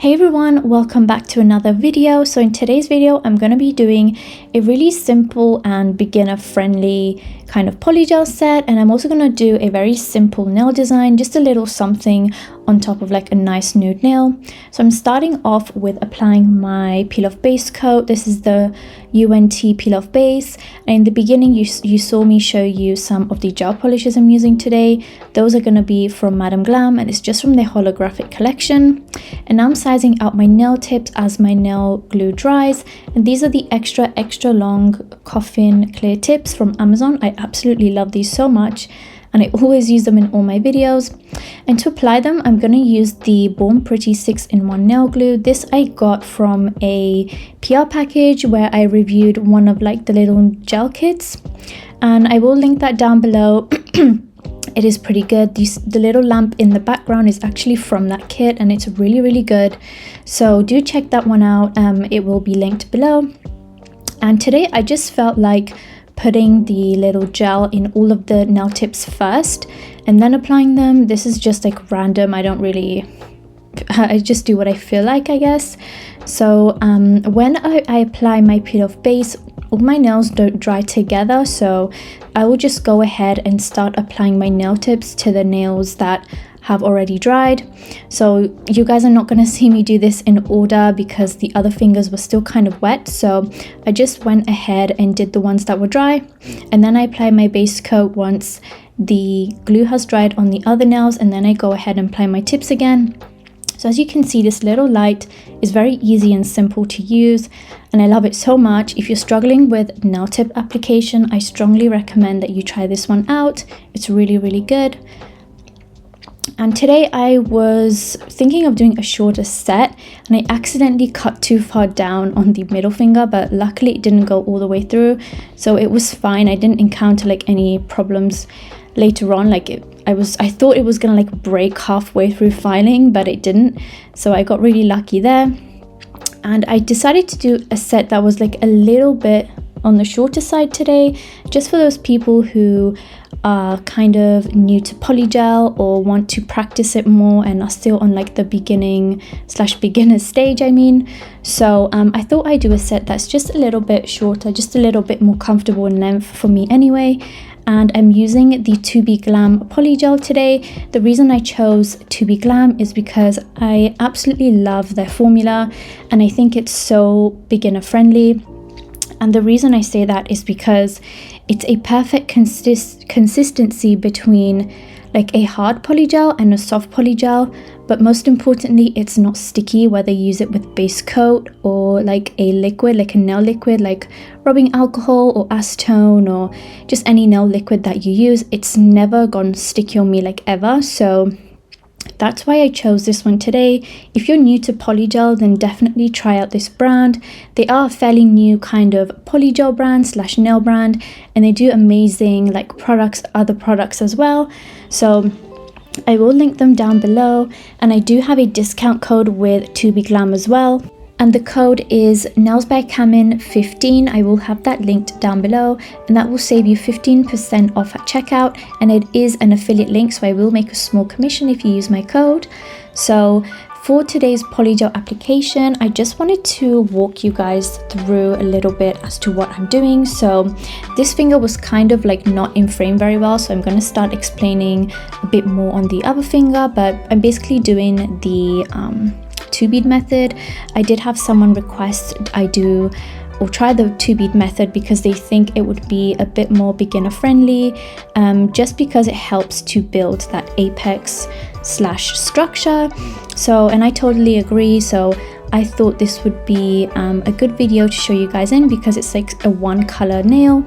Hey everyone, welcome back to another video. So in today's video, I'm going to be doing a really simple and beginner friendly kind of polygel set, and I'm also going to do a very simple nail design, just a little something on top of like a nice nude nail. So I'm starting off with applying my peel off base coat. This is the UNT peel off base, and in the beginning you saw me show you some of the gel polishes I'm using today. Those are going to be from Glam, and it's just from the holographic collection. And now I'm sizing out my nail tips as my nail glue dries, and these are the extra long coffin clear tips from Amazon. I absolutely love these so much, and I always use them in all my videos. And to apply them, I'm going to use the Born Pretty 6-in-1 nail glue. This I got from a PR package where I reviewed one of like the little gel kits, and I will link that down below. It is pretty good. The little lamp in the background is actually from that kit, and it's really good. So do check that one out. It will be linked below. And today I just felt like putting the little gel in all of the nail tips first and then applying them. This is just like random. I just do what I feel like, I guess. So when I apply my peel off base, all my nails don't dry together, so I will just go ahead and start applying my nail tips to the nails that have already dried. So you guys are not going to see me do this in order because the other fingers were still kind of wet, so I just went ahead and did the ones that were dry, and then I apply my base coat once the glue has dried on the other nails, and then I go ahead and apply my tips again. So as you can see, this little light is very easy and simple to use, and I love it so much. If you're struggling with nail tip application, I strongly recommend that you try this one out. It's really good. And today I was thinking of doing a shorter set, and I accidentally cut too far down on the middle finger, but luckily it didn't go all the way through, so it was fine. I didn't encounter like any problems later on. I thought it was gonna like break halfway through filing, but it didn't, so I got really lucky there. And I decided to do a set that was like a little bit on the shorter side today, just for those people who are kind of new to polygel or want to practice it more and are still on like the beginner stage, I mean. So I thought I'd do a set that's just a little bit shorter, just a little bit more comfortable in length for me anyway. And I'm using the 2B Glam Polygel today. The reason I chose 2B Glam is because I absolutely love their formula, and I think it's so beginner friendly. And the reason I say that is because it's a perfect consistency between like a hard polygel and a soft polygel, but most importantly, it's not sticky, whether you use it with base coat or like a liquid, like a nail liquid, like rubbing alcohol or acetone or just any nail liquid that you use. It's never gone sticky on me like ever, so that's why I chose this one today. If you're new to polygel, then definitely try out this brand. They are a fairly new kind of polygel brand / nail brand, and they do amazing like other products as well. So I will link them down below, and I do have a discount code with 2B Glam as well. And the code is nailsbycamin15. I will have that linked down below, and that will save you 15% off at checkout. And it is an affiliate link, so I will make a small commission if you use my code. So for today's polygel application, I just wanted to walk you guys through a little bit as to what I'm doing. So this finger was kind of like not in frame very well, so I'm going to start explaining a bit more on the other finger, but I'm basically doing the 2-bead method. I did have someone request I do or try the 2-bead method because they think it would be a bit more beginner friendly, just because it helps to build that apex / structure. So, and I totally agree. So I thought this would be a good video to show you guys in, because it's like a one color nail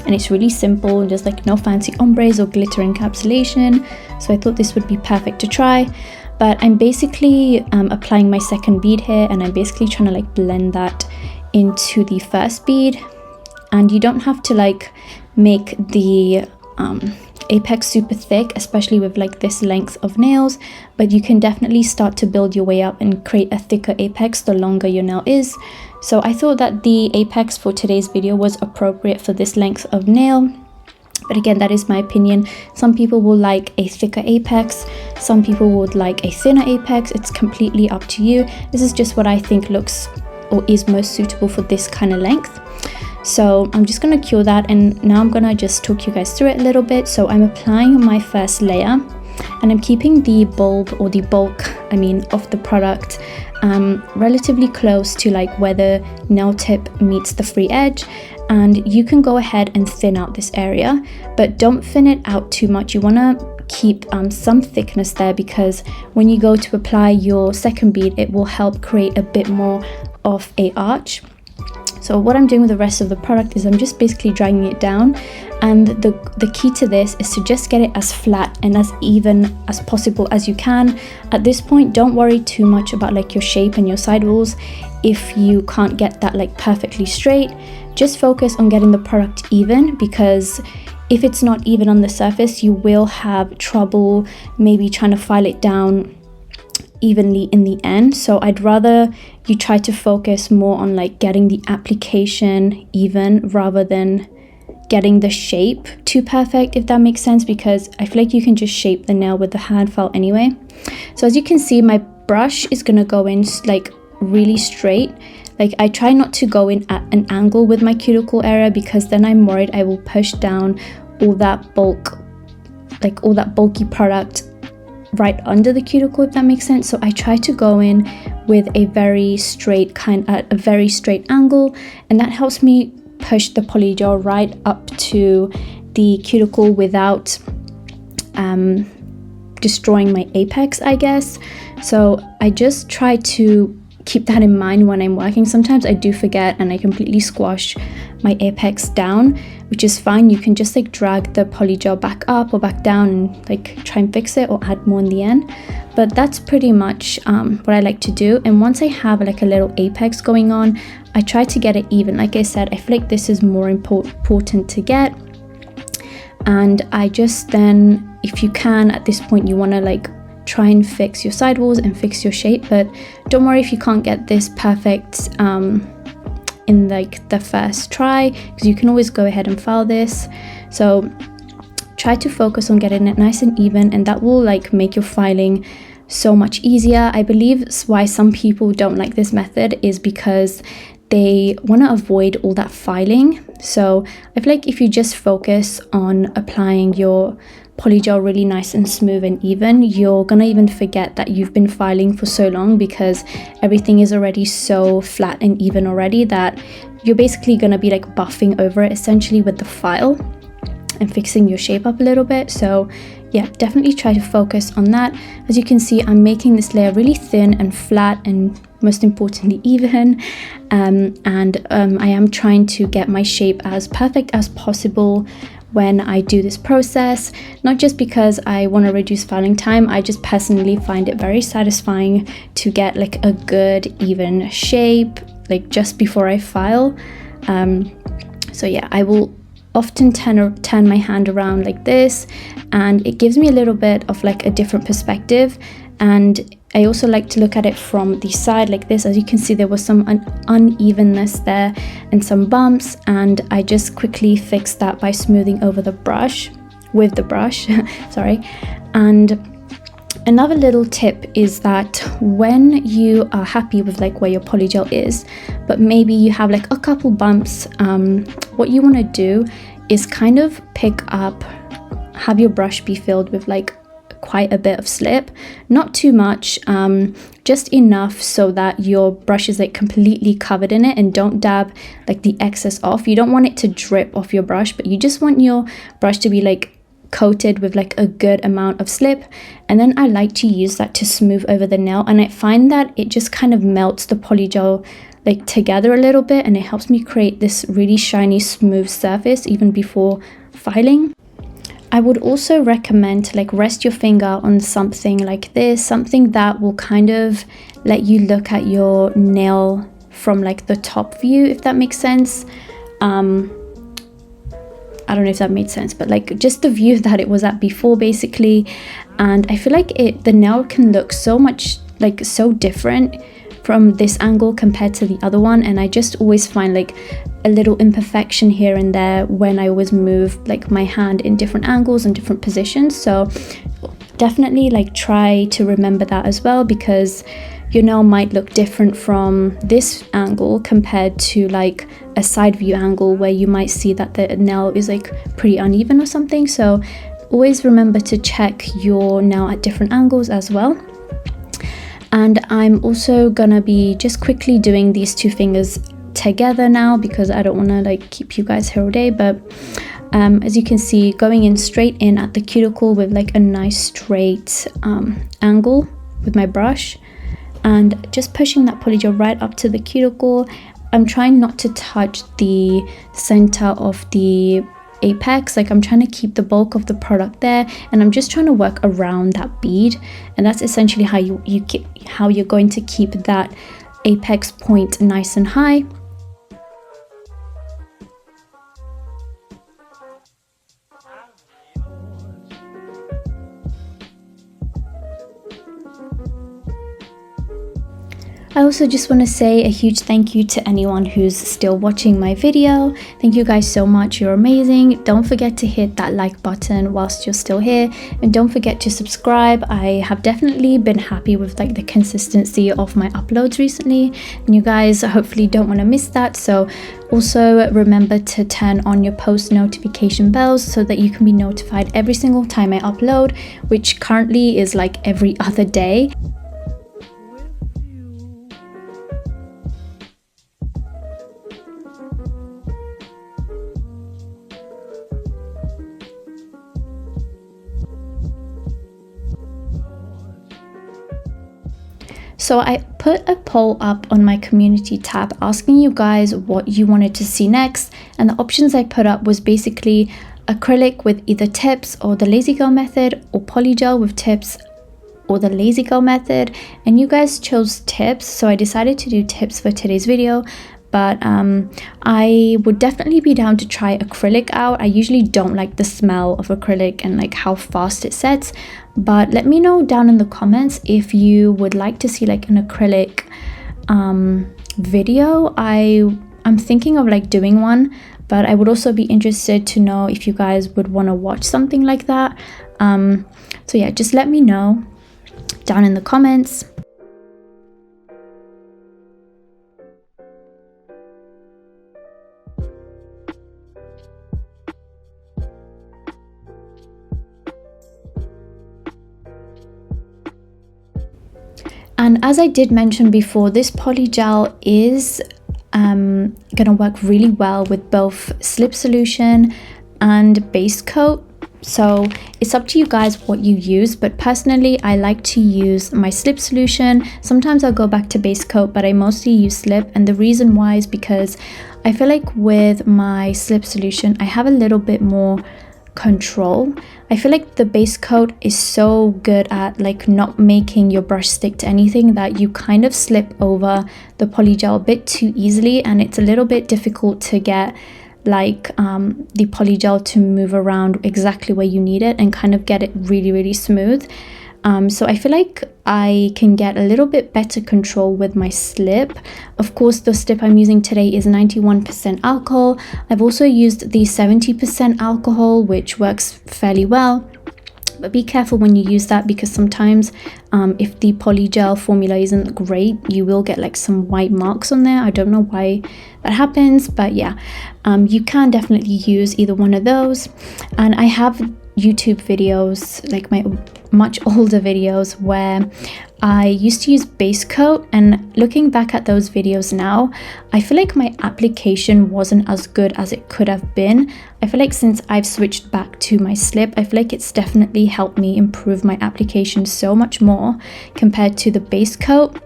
and it's really simple and just like no fancy ombres or glitter encapsulation. So I thought this would be perfect to try. But I'm basically applying my second bead here, and I'm basically trying to like blend that into the first bead. And you don't have to like make the apex super thick, especially with like this length of nails, but you can definitely start to build your way up and create a thicker apex the longer your nail is. So I thought that the apex for today's video was appropriate for this length of nail. But again, that is my opinion. Some people will like a thicker apex, some people would like a thinner apex. It's completely up to you. This is just what I think looks or is most suitable for this kind of length. So I'm just going to cure that, and now I'm going to just talk you guys through it a little bit. So I'm applying my first layer, and I'm keeping the bulb or the bulk, of the product relatively close to like where the nail tip meets the free edge. And you can go ahead and thin out this area, but don't thin it out too much. You want to keep some thickness there, because when you go to apply your second bead, it will help create a bit more of a arch. So what I'm doing with the rest of the product is I'm just basically dragging it down, and the key to this is to just get it as flat and as even as possible as you can. At this point, don't worry too much about like your shape and your sidewalls if you can't get that like perfectly straight. Just focus on getting the product even, because if it's not even on the surface, you will have trouble maybe trying to file it down evenly in the end. So I'd rather you try to focus more on like getting the application even rather than getting the shape too perfect, if that makes sense, because I feel like you can just shape the nail with the hand file anyway. So as you can see, my brush is gonna go in like really straight. Like I try not to go in at an angle with my cuticle area, because then I'm worried I will push down all that bulk, like all that bulky product right under the cuticle, if that makes sense. So I try to go in with a very straight a very straight angle, and that helps me push the polygel right up to the cuticle without destroying my apex, I guess. So I just try to keep that in mind when I'm working. Sometimes I do forget and I completely squash my apex down, which is fine. You can just like drag the polygel back up or back down and like try and fix it or add more in the end. But that's pretty much what I like to do. And once I have like a little apex going on, I try to get it even. Like I said, I feel like this is more important to get. And I just then, if you can, at this point, you want to like try and fix your sidewalls and fix your shape. But don't worry if you can't get this perfect in like the first try, because you can always go ahead and file this. So try to focus on getting it nice and even, and that will like make your filing so much easier. I believe why some people don't like this method is because they want to avoid all that filing. So I feel like if you just focus on applying your polygel really nice and smooth and even, you're gonna even forget that you've been filing for so long, because everything is already so flat and even already that you're basically gonna be like buffing over it essentially with the file and fixing your shape up a little bit. So yeah, definitely try to focus on that. As you can see, I'm making this layer really thin and flat, and most importantly even, and I am trying to get my shape as perfect as possible when I do this process, not just because I want to reduce filing time. I just personally find it very satisfying to get like a good even shape like just before I file. So yeah, I will often turn my hand around like this, and it gives me a little bit of like a different perspective. And I also like to look at it from the side like this. As you can see, there was some unevenness there and some bumps, and I just quickly fixed that by smoothing over the brush with the brush sorry. And another little tip is that when you are happy with like where your polygel is, but maybe you have like a couple bumps, what you want to do is kind of have your brush be filled with like quite a bit of slip, not too much, just enough so that your brush is like completely covered in it, and don't dab like the excess off. You don't want it to drip off your brush, but you just want your brush to be like coated with like a good amount of slip. And then I like to use that to smooth over the nail, and I find that it just kind of melts the polygel like together a little bit, and it helps me create this really shiny smooth surface even before filing. I would also recommend to like rest your finger on something like this, something that will kind of let you look at your nail from like the top view, if that makes sense. I don't know if that made sense, but like just the view that it was at before basically. And I feel like the nail can look so much like so different from this angle compared to the other one, and I just always find like a little imperfection here and there when I always move like my hand in different angles and different positions. So definitely like try to remember that as well, because your nail might look different from this angle compared to like a side view angle where you might see that the nail is like pretty uneven or something. So always remember to check your nail at different angles as well. And I'm also gonna be just quickly doing these two fingers together now, because I don't want to like keep you guys here all day. But as you can see, going in straight in at the cuticle with like a nice straight angle with my brush, and just pushing that polygel right up to the cuticle. I'm trying not to touch the center of the apex, like I'm trying to keep the bulk of the product there, and I'm just trying to work around that bead, and that's essentially how you're going to keep that apex point nice and high. I also just want to say a huge thank you to anyone who's still watching my video. Thank you guys so much, you're amazing. Don't forget to hit that like button whilst you're still here, and don't forget to subscribe. I have definitely been happy with like the consistency of my uploads recently, and you guys hopefully don't want to miss that. So also remember to turn on your post notification bells so that you can be notified every single time I upload, which currently is like every other day. So I put a poll up on my community tab asking you guys what you wanted to see next, and the options I put up was basically acrylic with either tips or the lazy girl method, or polygel with tips or the lazy girl method, and you guys chose tips, so I decided to do tips for today's video. But I would definitely be down to try acrylic out. I usually don't like the smell of acrylic and like how fast it sets, but let me know down in the comments if you would like to see like an acrylic video. I'm thinking of like doing one, but I would also be interested to know if you guys would want to watch something like that. So yeah, just let me know down in the comments. And as I did mention before, this polygel is gonna work really well with both slip solution and base coat. So it's up to you guys what you use, but personally I like to use my slip solution. Sometimes I'll go back to base coat, but I mostly use slip, and the reason why is because I feel like with my slip solution I have a little bit more control. I feel like the base coat is so good at like not making your brush stick to anything that you kind of slip over the polygel a bit too easily, and it's a little bit difficult to get like the polygel to move around exactly where you need it and kind of get it really smooth. So I feel like I can get a little bit better control with my slip. Of course, the slip I'm using today is 91% alcohol. I've also used the 70% alcohol, which works fairly well. But be careful when you use that, because sometimes if the polygel formula isn't great, you will get like some white marks on there. I don't know why that happens, but yeah, you can definitely use either one of those. And I have YouTube videos, like my much older videos, where I used to use base coat, and looking back at those videos now, I feel like my application wasn't as good as it could have been. I feel like since I've switched back to my slip, I feel like it's definitely helped me improve my application so much more compared to the base coat,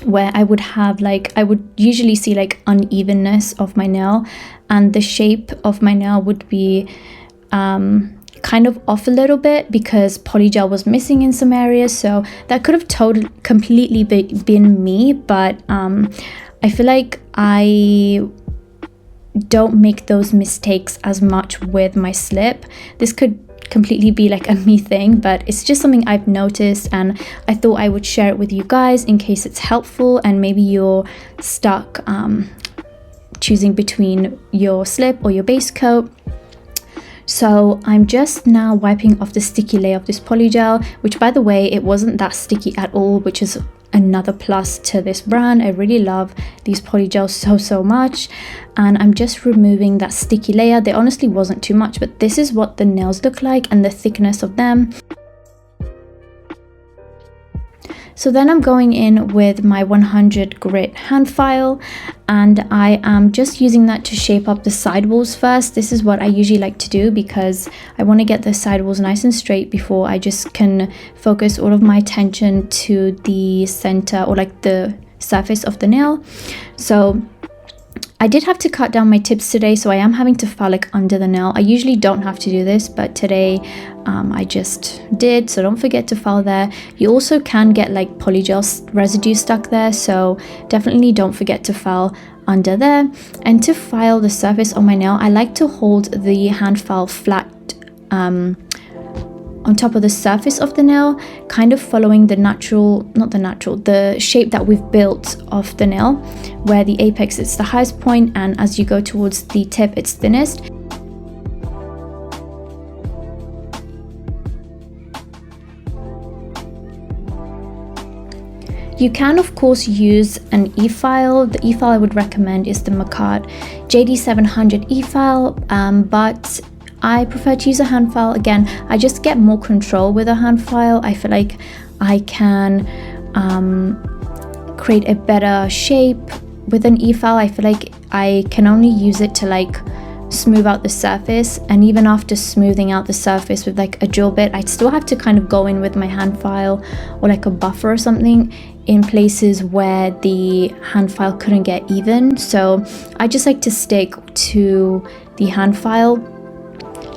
where I would have like, I would usually see like unevenness of my nail, and the shape of my nail would be kind of off a little bit because polygel was missing in some areas. So that could have completely been me, but I feel like I don't make those mistakes as much with my slip. This could completely be like a me thing, but it's just something I've noticed, and I thought I would share it with you guys in case it's helpful and maybe you're stuck choosing between your slip or your base coat. So I'm just now wiping off the sticky layer of this Polygel, which by the way, it wasn't that sticky at all, which is another plus to this brand. I really love these Polygels so much, and I'm just removing that sticky layer. There honestly wasn't too much, but this is what the nails look like and the thickness of them. So then I'm going in with my 100 grit hand file, and I am just using that to shape up the sidewalls first. This is what I usually like to do because I want to get the sidewalls nice and straight before I just can focus all of my attention to the center or like the surface of the nail. So I did have to cut down my tips today, so I am having to file like under the nail. I usually don't have to do this, but today I just did, so don't forget to file there. You also can get like polygel residue stuck there, so definitely don't forget to file under there. And to file the surface of my nail, I like to hold the hand file flat on top of the surface of the nail, kind of following the shape that we've built of the nail, where the apex is the highest point and as you go towards the tip it's thinnest. You can of course use an e-file. The e-file I would recommend is the Macart JD700 e-file, but I prefer to use a hand file. Again, I just get more control with a hand file. I feel like I can create a better shape with an e-file. I feel like I can only use it to like smooth out the surface, and even after smoothing out the surface with like a drill bit, I'd still have to kind of go in with my hand file or like a buffer or something in places where the hand file couldn't get even. So I just like to stick to the hand file.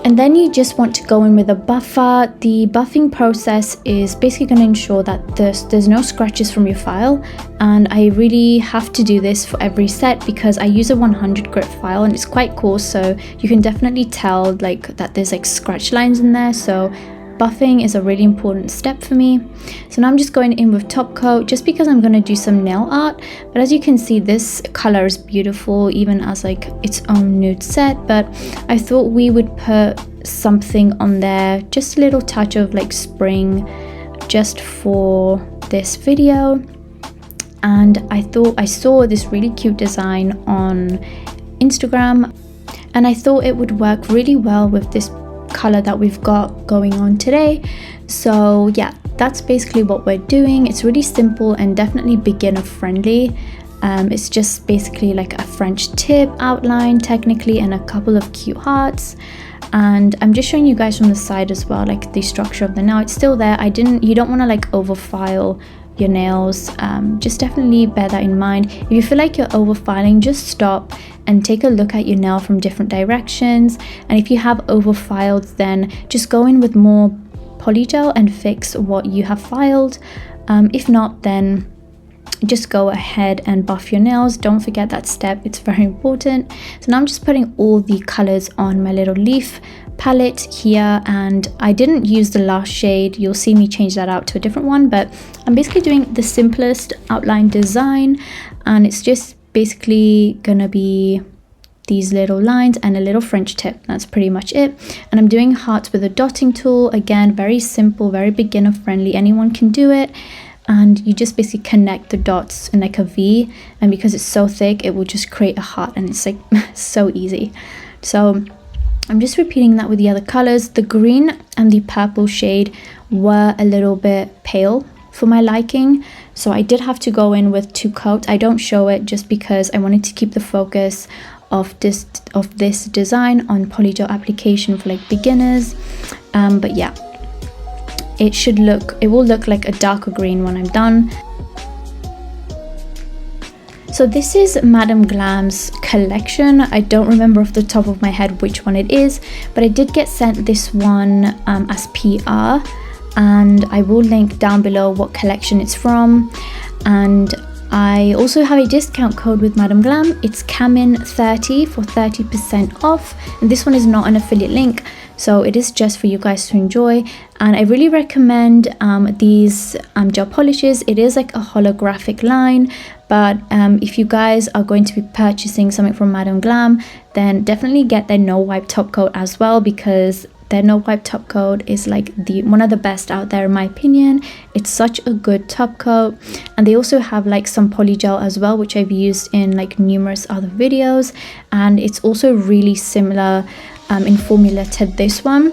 And then you just want to go in with a buffer. The buffing process is basically going to ensure that there's no scratches from your file, and I really have to do this for every set because I use a 100 grit file and it's quite coarse, so you can definitely tell like that there's like scratch lines in there. So buffing is a really important step for me. So now I'm just going in with top coat just because I'm going to do some nail art, but as you can see this color is beautiful even as like its own nude set, but I thought we would put something on there, just a little touch of like spring just for this video. And I thought I saw this really cute design on Instagram and I thought it would work really well with this color that we've got going on today. So yeah, that's basically what we're doing. It's really simple and definitely beginner friendly. It's just basically like a French tip outline technically and a couple of cute hearts, and I'm just showing you guys from the side as well, like the structure of the nail. It's still there. You don't want to like over file your nails. Just definitely bear that in mind. If you feel like you're over filing, just stop and take a look at your nail from different directions, and if you have over filed, then just go in with more polygel and fix what you have filed. If not, then just go ahead and buff your nails. Don't forget that step, it's very important. So now I'm just putting all the colors on my little leaf palette here, and I didn't use the last shade. You'll see me change that out to a different one, but I'm basically doing the simplest outline design, and it's just basically gonna be these little lines and a little French tip. That's pretty much it. And I'm doing hearts with a dotting tool. Again, very simple, very beginner friendly, anyone can do it. And you just basically connect the dots in like a V, and because it's so thick it will just create a heart, and it's like so easy. So I'm just repeating that with the other colors. The green and the purple shade were a little bit pale for my liking, so I did have to go in with 2 coats. I don't show it just because I wanted to keep the focus of this design on polygel application for like beginners, but yeah, it will look like a darker green when I'm done. So this is Madame Glam's collection. I don't remember off the top of my head which one it is, but I did get sent this one as PR, and I will link down below what collection it's from. And I also have a discount code with Madam Glam. It's Camin30 for 30% off, and this one is not an affiliate link, so it is just for you guys to enjoy. And I really recommend these gel polishes. It is like a holographic line, but if you guys are going to be purchasing something from Madam Glam, then definitely get their no wipe top coat as well, because their no wipe top coat is like one of the best out there in my opinion. It's such a good top coat. And they also have like some polygel as well, which I've used in like numerous other videos, and it's also really similar in formula to this one.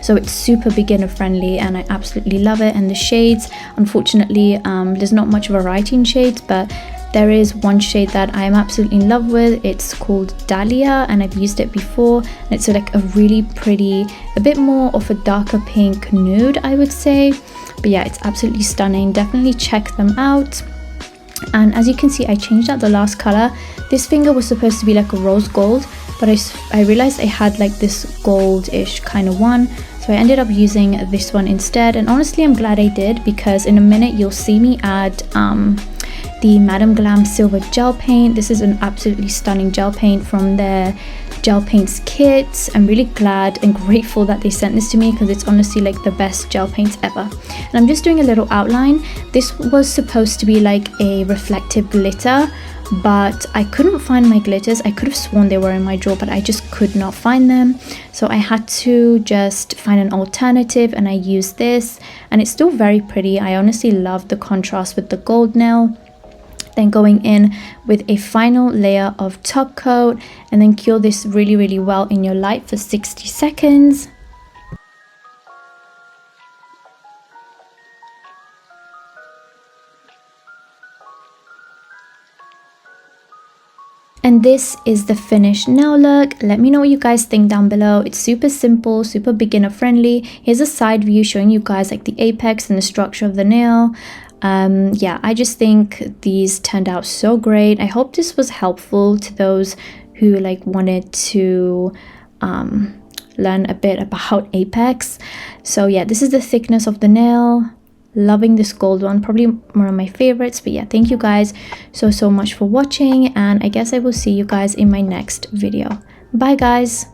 So it's super beginner friendly and I absolutely love it. And the shades, unfortunately, there's not much variety in shades, but there is one shade that I am absolutely in love with. It's called Dahlia, and I've used it before. And it's like a really pretty, a bit more of a darker pink nude, I would say. But yeah, it's absolutely stunning. Definitely check them out. And as you can see, I changed out the last color. This finger was supposed to be like a rose gold, but I realized I had like this goldish kind of one. So I ended up using this one instead. And honestly, I'm glad I did, because in a minute you'll see me add the Madam Glam Silver Gel Paint. This is an absolutely stunning gel paint from their gel paints kits. I'm really glad and grateful that they sent this to me, because it's honestly like the best gel paints ever. And I'm just doing a little outline. This was supposed to be like a reflective glitter, but I couldn't find my glitters. I could have sworn they were in my drawer, but I just could not find them. So I had to just find an alternative, and I used this, and it's still very pretty. I honestly love the contrast with the gold nail. Then going in with a final layer of top coat, and then cure this really well in your light for 60 seconds. And this is the finished nail look. Let me know what you guys think down below. It's super simple, super beginner friendly. Here's a side view showing you guys like the apex and the structure of the nail. Yeah, I just think these turned out so great. I hope this was helpful to those who like wanted to learn a bit about apex. So yeah, this is the thickness of the nail. Loving this gold one, probably one of my favorites. But yeah, thank you guys so much for watching, and I guess I will see you guys in my next video. Bye guys.